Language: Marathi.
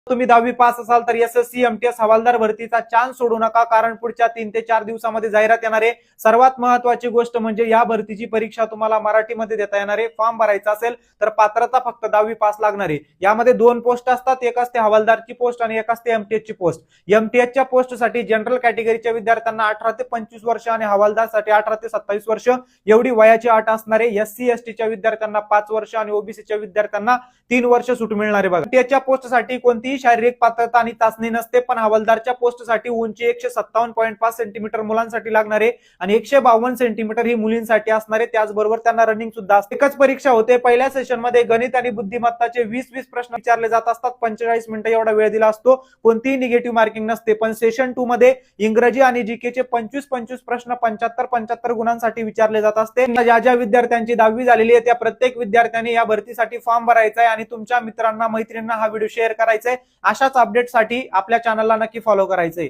तुम्ही 10वी पास असाल तर एसएससी एमटीएस हवालदार भरतीचा चान्स सोडू नका, कारण पुढच्या 3 ते 4 दिवसामध्ये जाहिरात येणार आहे। सर्वात महत्त्वाची गोष्ट म्हणजे या भरतीची परीक्षा तुम्हाला मराठीमध्ये देता येणार आहे। फॉर्म भरायचा असेल तर पात्रता फक्त 10वी पास लागणार आहे। यामध्ये 2 पोस्ट असतात, एक असते हवालदारची पोस्ट आणि एक असते एमटीएसची पोस्ट। एमटीएसच्या पोस्टसाठी जनरल कॅटेगरीच्या विद्यार्थ्यांना 18 ते 25 वर्ष आणि हवालदारसाठी 18 ते 27 वर्ष एवढी वयाची अट असणार आहे। एससी एसटीच्या विद्यार्थ्यांना 5 वर्ष आणि ओबीसीच्या विद्यार्थ्यांना 3 वर्ष सूट मिळणार आहे। बघा, एमटीएसच्या पोस्टसाठी कोणतीही शारीरिक पात्रता आणि चाचणी नसते, पण हवालदारच्या पोस्टसाठी उंची 157.5 सेंटीमीटर मुलांसाठी लागणार आहे आणि 152 सेंटीमीटर ही मुलींसाठी असणार आहे। त्याचबरोबर त्यांना रनिंग सुद्धा असते। एकच परीक्षा होते। पहिल्या सेशन मध्ये गणित आणि बुद्धिमत्ताचे 20 प्रश्न विचारले जात असतात। 45 मिनिटं एवढा वेळ दिला असतो, कोणतीही निगेटिव्ह मार्किंग नसते। पण सेशन 2 मध्ये इंग्रजी आणि जीकेचे 25 प्रश्न 75 गुणांसाठी विचारले जात असते। ज्या विद्यार्थ्यांची 10वी झालेली आहे त्या प्रत्येक विद्यार्थ्यांनी या भरतीसाठी फॉर्म भरायचा आहे आणि तुमच्या मित्रांना मैत्रिणींना हा व्हिडिओ शेअर करायचा आहे। अशाच अपडेटसाठी आपल्या चॅनलला नक्की फॉलो करायचंय।